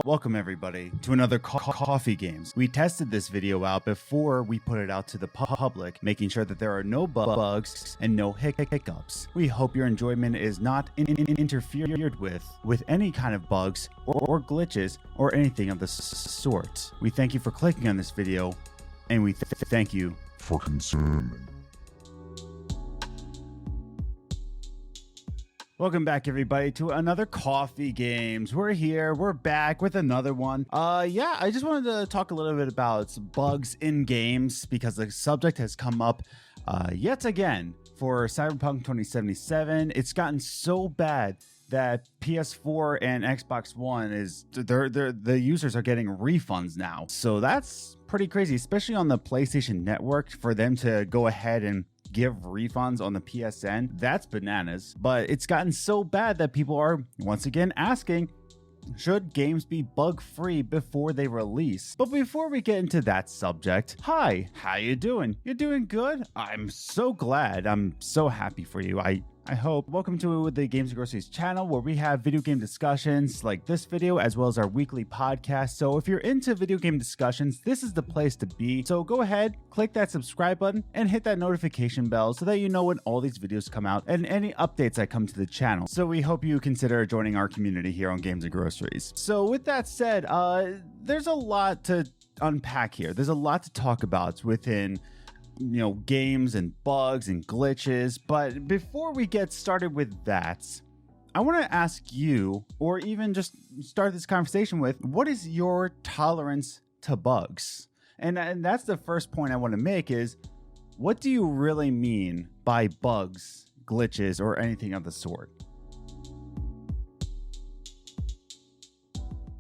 Welcome everybody to another coffee games. We tested this video out before we put it out to the public, making sure that there are no bugs and no hiccups. We hope your enjoyment is not interfered with any kind of bugs or glitches or anything of the sort. We thank you for clicking on this video, and we thank you for consuming. Welcome back, everybody, to another Coffee Games. We're here. We're back with another one. Yeah, I just wanted to talk a little bit about bugs in games because the subject has come up yet again for Cyberpunk 2077. It's gotten so bad that PS4 and Xbox One the users are getting refunds now. So that's pretty crazy, especially on the PlayStation Network, for them to go ahead and give refunds on the PSN. That's bananas. But it's gotten so bad that people are once again asking, should games be bug-free before they release? But before we get into that subject, hi, how you doing? You're doing good? I'm so glad. I'm so happy for you. I hope. Welcome to the Games and Groceries channel, where we have video game discussions like this video, as well as our weekly podcast. So if you're into video game discussions, this is the place to be. So go ahead, click that subscribe button and hit that notification bell so that you know when all these videos come out and any updates that come to the channel. So we hope you consider joining our community here on Games and Groceries. So with that said, there's a lot to unpack here. There's a lot to talk about within games and bugs and glitches. But before we get started with that, I want to ask you, or even just start this conversation with, what is your tolerance to bugs? And that's the first point I want to make is, what do you really mean by bugs, glitches, or anything of the sort?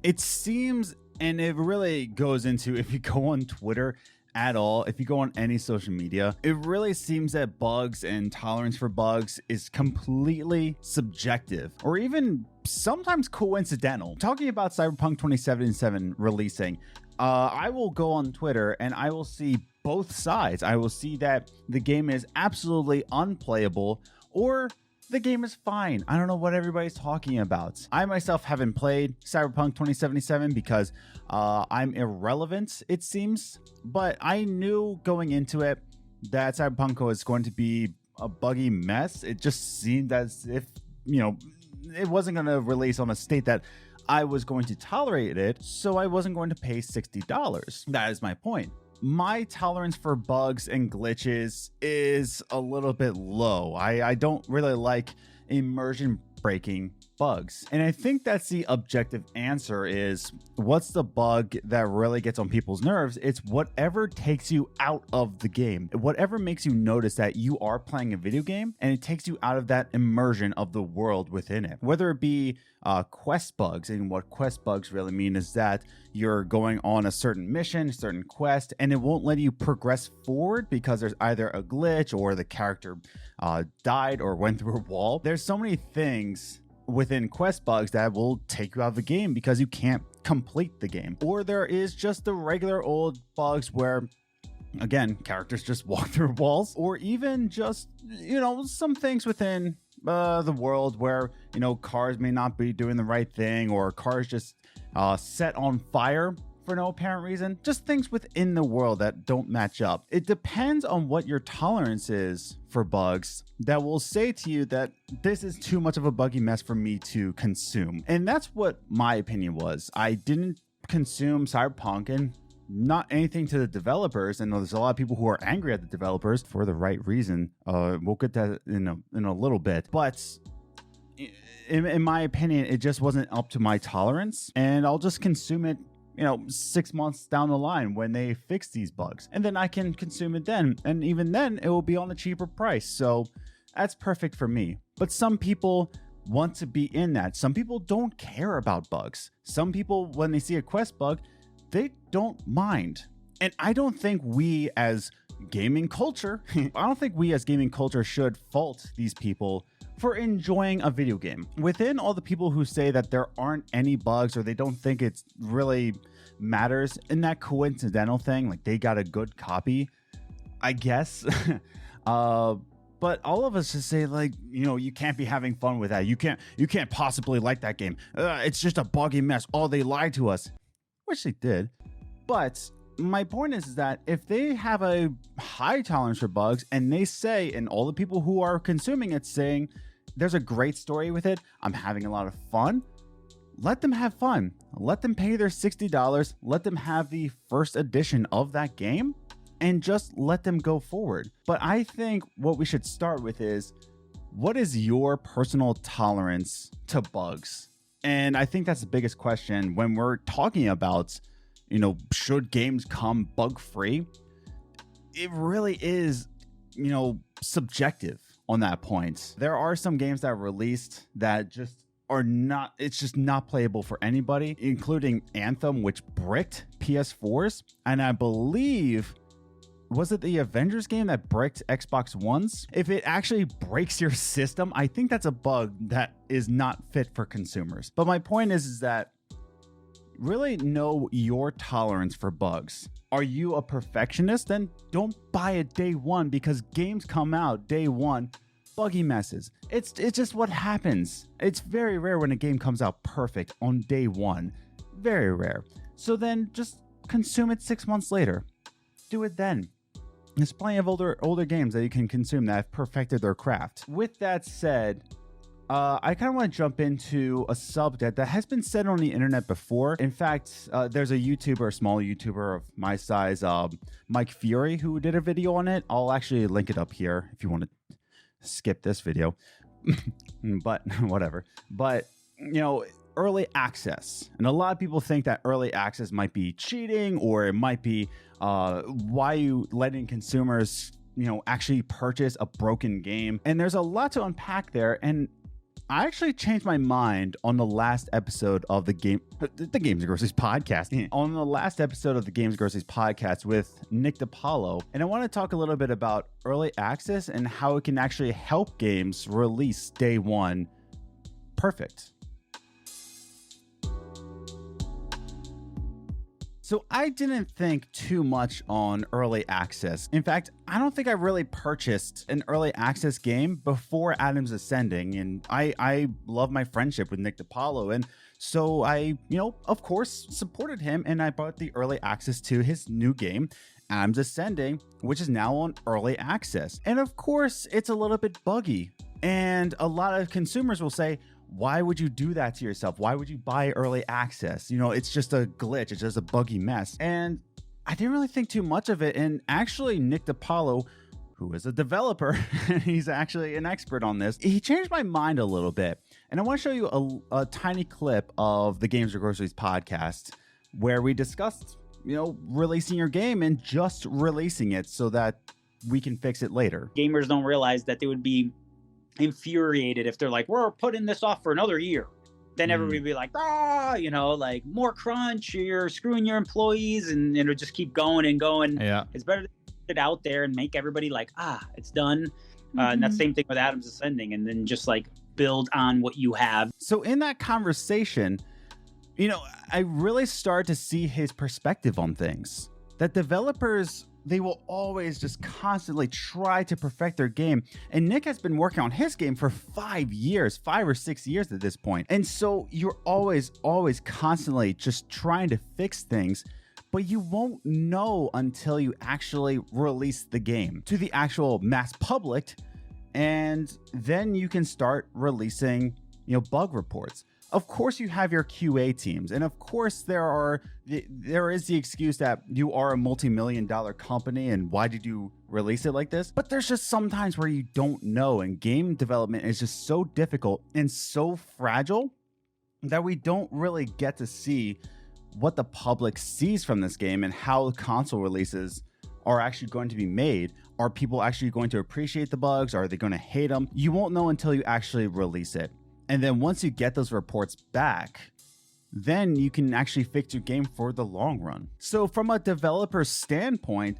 It seems, and it really goes into, if you go on Twitter at all, if you go on any social media, it really seems that bugs and tolerance for bugs is completely subjective, or even sometimes coincidental. Talking about Cyberpunk 2077 releasing, I will go on Twitter and I will see both sides. I will see that the game is absolutely unplayable, or the game is fine. I don't know what everybody's talking about. I myself haven't played Cyberpunk 2077 because I'm irrelevant, it seems. But I knew going into it that Cyberpunk was going to be a buggy mess. It just seemed as if, it wasn't going to release on a state that I was going to tolerate it, so I wasn't going to pay $60. That is my point. My tolerance for bugs and glitches is a little bit low. I don't really like immersion breaking bugs. And I think that's the objective answer is, what's the bug that really gets on people's nerves? It's whatever takes you out of the game. Whatever makes you notice that you are playing a video game and it takes you out of that immersion of the world within it. Whether it be quest bugs, and what quest bugs really mean is that you're going on a certain mission, a certain quest, and it won't let you progress forward because there's either a glitch or the character died or went through a wall. There's so many things within quest bugs that will take you out of the game because you can't complete the game. Or there is just the regular old bugs where, again, characters just walk through walls, or even just, some things within the world where, cars may not be doing the right thing, or cars just set on fire for no apparent reason. Just things within the world that don't match up. It depends on what your tolerance is for bugs that will say to you that this is too much of a buggy mess for me to consume. And that's what my opinion was. I didn't consume Cyberpunk, and not anything to the developers, and there's a lot of people who are angry at the developers for the right reason. We'll get that in a little bit, but in my opinion, it just wasn't up to my tolerance, and I'll just consume it 6 months down the line when they fix these bugs, and then I can consume it then, and even then it will be on a cheaper price. So that's perfect for me. But some people want to be in that. Some people don't care about bugs. Some people, when they see a quest bug, they don't mind. And I don't think we as gaming culture, should fault these people for enjoying a video game. Within all the people who say that there aren't any bugs, or they don't think it's really matters in that coincidental thing, like they got a good copy, I guess, But all of us just say, like, you can't be having fun with that. You can't possibly like that game. It's just a buggy mess. Oh, they lied to us, which they did. But my point is that if they have a high tolerance for bugs and they say, and all the people who are consuming it saying, there's a great story with it, I'm having a lot of fun, let them have fun. Let them pay their $60. Let them have the first edition of that game and just let them go forward. But I think what we should start with is, what is your personal tolerance to bugs? And I think that's the biggest question when we're talking about, should games come bug free? It really is, subjective on that point. There are some games that are released that just are not, it's just not playable for anybody, including Anthem, which bricked PS4s. And I believe, was it the Avengers game that bricked Xbox Ones? If it actually breaks your system, I think that's a bug that is not fit for consumers. But my point is that really know your tolerance for bugs. Are you a perfectionist? Then don't buy it day one, because games come out day one buggy messes. It's just what happens. It's very rare when a game comes out perfect on day one. Very rare. So then just consume it 6 months later. Do it then. There's plenty of older games that you can consume that have perfected their craft. With that said, I kind of want to jump into a subject that has been said on the internet before. In fact, there's a small YouTuber of my size, Mike Fury, who did a video on it. I'll actually link it up here if you want to skip this video, but whatever. But, early access. And a lot of people think that early access might be cheating, or it might be why you letting consumers, actually purchase a broken game. And there's a lot to unpack there. And I actually changed my mind on the last episode of the Games and Groceries podcast. On the last episode of the Games and Groceries podcast with Nick DiPaolo. And I want to talk a little bit about early access and how it can actually help games release day one perfect. So I didn't think too much on early access. In fact, I don't think I really purchased an early access game before Adam's Ascending. And I love my friendship with Nick DiPaolo. And so I, of course, supported him, and I bought the early access to his new game, Adam's Ascending, which is now on early access. And of course, it's a little bit buggy. And a lot of consumers will say, why would you do that to yourself? Why would you buy early access? It's just a glitch. It's just a buggy mess. And I didn't really think too much of it. And actually, Nick DiPaolo, who is a developer, and he's actually an expert on this, he changed my mind a little bit. And I want to show you a tiny clip of the Games or Groceries podcast where we discussed, releasing your game and just releasing it so that we can fix it later. Gamers don't realize that they would be infuriated if they're like, we're putting this off for another year. Then everybody would be like, like more crunch, you're screwing your employees, and it'll just keep going and going. Yeah. It's better to put it out there and make everybody like, it's done. And that same thing with Adam's Ascending, and then just like build on what you have. So in that conversation, I really started to see his perspective on things. That developers, they will always just constantly try to perfect their game. And Nick has been working on his game for 5 or 6 years at this point. And so you're always constantly just trying to fix things, but you won't know until you actually release the game to the actual mass public. And then you can start releasing, bug reports. Of course, you have your QA teams, and of course, there is the excuse that you are a multi-million-dollar company, and why did you release it like this? But there's just some times where you don't know, and game development is just so difficult and so fragile that we don't really get to see what the public sees from this game and how console releases are actually going to be made. Are people actually going to appreciate the bugs? Are they going to hate them? You won't know until you actually release it. And then once you get those reports back, then you can actually fix your game for the long run. So from a developer's standpoint,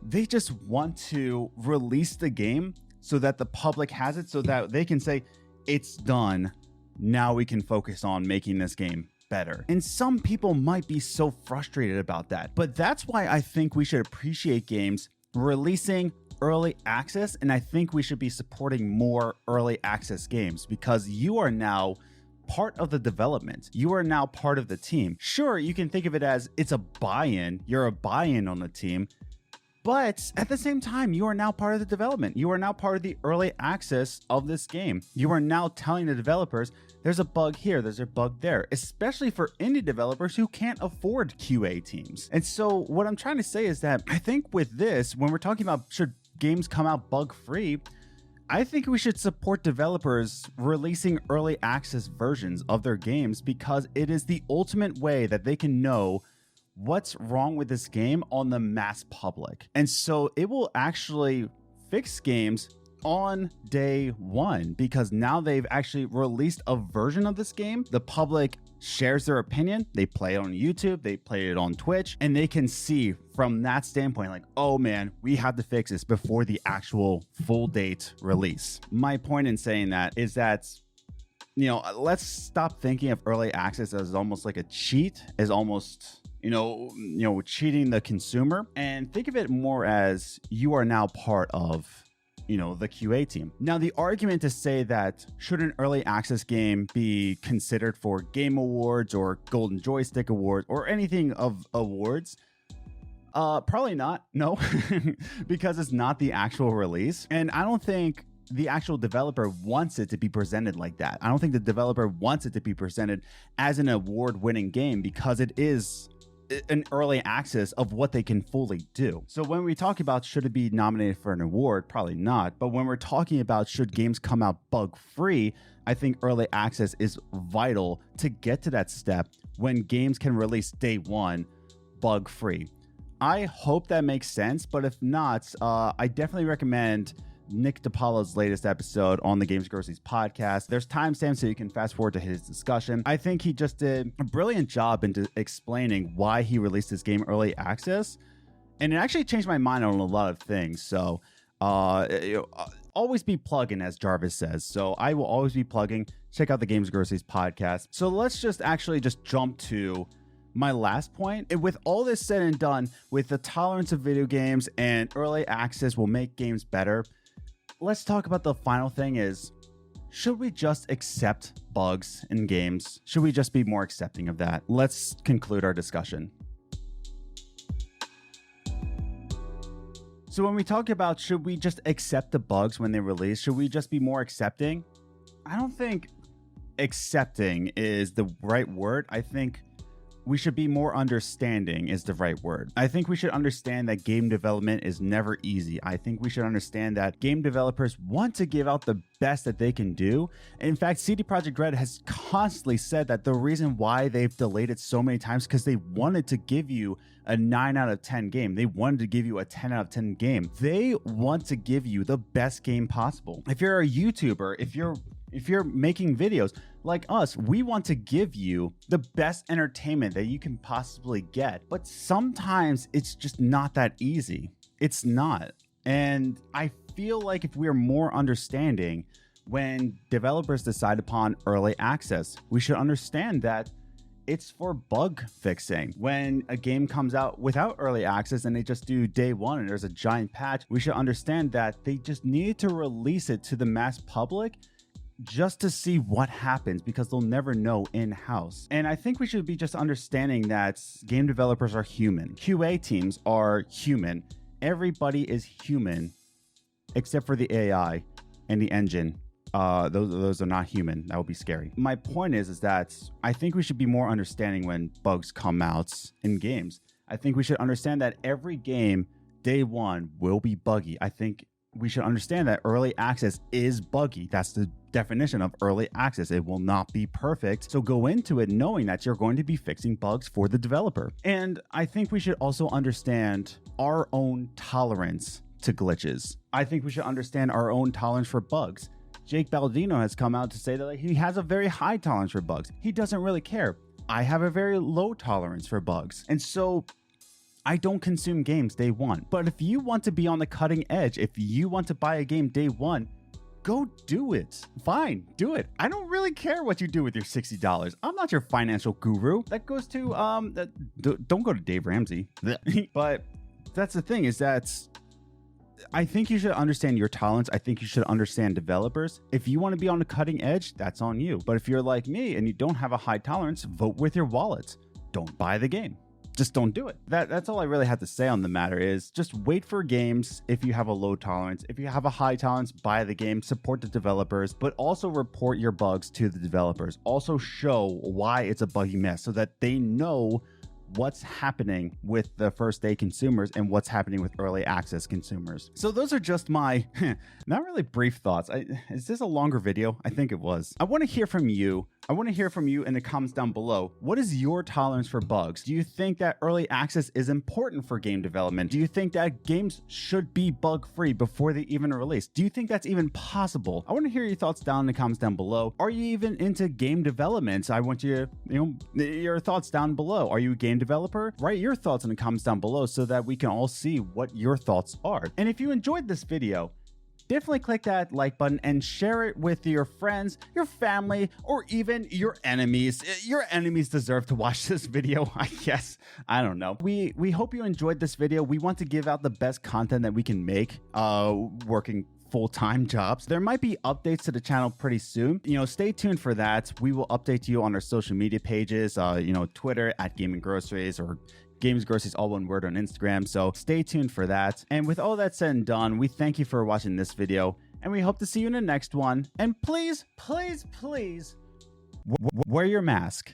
they just want to release the game so that the public has it, so that they can say, it's done. Now we can focus on making this game better. And some people might be so frustrated about that. But that's why I think we should appreciate games releasing early access, and I think we should be supporting more early access games because you are now part of the development. You are now part of the team. Sure, you can think of it as it's a buy-in. You're a buy-in on the team. But at the same time, you are now part of the development. You are now part of the early access of this game. You are now telling the developers, there's a bug here, there's a bug there, especially for indie developers who can't afford QA teams. And so what I'm trying to say is that I think with this, when we're talking about should games come out bug-free, I think we should support developers releasing early access versions of their games because it is the ultimate way that they can know what's wrong with this game on the mass public. And so it will actually fix games on day one because now they've actually released a version of this game. The public shares their opinion. They play it on YouTube, they play it on Twitch, and they can see from that standpoint, like, oh man, we have to fix this before the actual full date release. My point in saying that is that, you know, let's stop thinking of early access as almost like a cheat, as almost cheating the consumer, and think of it more as you are now part of, the QA team. Now, the argument to say that should an early access game be considered for Game Awards or Golden Joystick Awards or anything of awards, probably not, no, because it's not the actual release. And I don't think the actual developer wants it to be presented like that. I don't think the developer wants it to be presented as an award-winning game because it is an early access of what they can fully do. So when we talk about should it be nominated for an award, probably not. But when we're talking about should games come out bug-free, I think early access is vital to get to that step when games can release day one bug-free. I hope that makes sense, but if not, I definitely recommend Nick DiPaolo's latest episode on the Games Groceries podcast. There's timestamps so you can fast forward to his discussion. I think he just did a brilliant job into explaining why he released this game early access, and it actually changed my mind on a lot of things. So always be plugging, as Jarvis says. So I will always be plugging. Check out the Games Groceries podcast. So let's just jump to my last point. And with all this said and done, with the tolerance of video games and early access will make games better, let's talk about the final thing is, should we just accept bugs in games? Should we just be more accepting of that? Let's conclude our discussion. So when we talk about should we just accept the bugs when they release, should we just be more accepting? I don't think accepting is the right word. I think we should be more understanding is the right word. I think we should understand that game development is never easy. I think we should understand that game developers want to give out the best that they can do. In fact, CD Projekt Red has constantly said that the reason why they've delayed it so many times because they wanted to give you a 9 out of 10 game. They wanted to give you a 10 out of 10 game. They want to give you the best game possible. If you're a YouTuber, if you're making videos like us, we want to give you the best entertainment that you can possibly get. But sometimes it's just not that easy. It's not. And I feel like if we're more understanding when developers decide upon early access, we should understand that it's for bug fixing. When a game comes out without early access and they just do day one and there's a giant patch, we should understand that they just needed to release it to the mass public just to see what happens because they'll never know in-house. And I think we should be just understanding that game developers are human. QA teams are human. Everybody is human except for the AI and the engine. Those are not human. That would be scary. My point is that I think we should be more understanding when bugs come out in games. I think we should understand that every game, day one, will be buggy. I think we should understand that early access is buggy. That's the definition of early access. It will not be perfect. So go into it knowing that you're going to be fixing bugs for the developer. And I think we should also understand our own tolerance to glitches. I think we should understand our own tolerance for bugs. Jake Baldino has come out to say that he has a very high tolerance for bugs. He doesn't really care. I have a very low tolerance for bugs. And so I don't consume games day one. But if you want to be on the cutting edge, if you want to buy a game day one, go do it. Fine, do it. I don't really care what you do with your $60. I'm not your financial guru. That goes to, don't go to Dave Ramsey. But that's the thing, is that I think you should understand your tolerance. I think you should understand developers. If you want to be on the cutting edge, that's on you. But if you're like me and you don't have a high tolerance, vote with your wallet. Don't buy the game. Just don't do it. That's all I really have to say on the matter is just wait for games if you have a low tolerance. If you have a high tolerance, buy the game, support the developers, but also report your bugs to the developers. Also show why it's a buggy mess so that they know what's happening with the first day consumers and what's happening with early access consumers. So those are just my not really brief thoughts. Is this a longer video? I think it was. I want to hear from you. I want to hear from you in the comments down below. What is your tolerance for bugs? Do you think that early access is important for game development? Do you think that games should be bug-free before they even release? Do you think that's even possible? I want to hear your thoughts down in the comments down below. Are you even into game development? I want you to, your thoughts down below. Are you a game developer? Write your thoughts in the comments down below so that we can all see what your thoughts are. And if you enjoyed this video, definitely click that like button and share it with your friends, your family, or even your enemies. Your enemies deserve to watch this video, I guess. I don't know. We hope you enjoyed this video. We want to give out the best content that we can make working full-time jobs. There might be updates to the channel pretty soon. Stay tuned for that. We will update you on our social media pages, Twitter at Gaming Groceries or Games Groceries, all one word, on Instagram. So stay tuned for that. And with all that said and done, we thank you for watching this video and we hope to see you in the next one. And please, please, please wear your mask.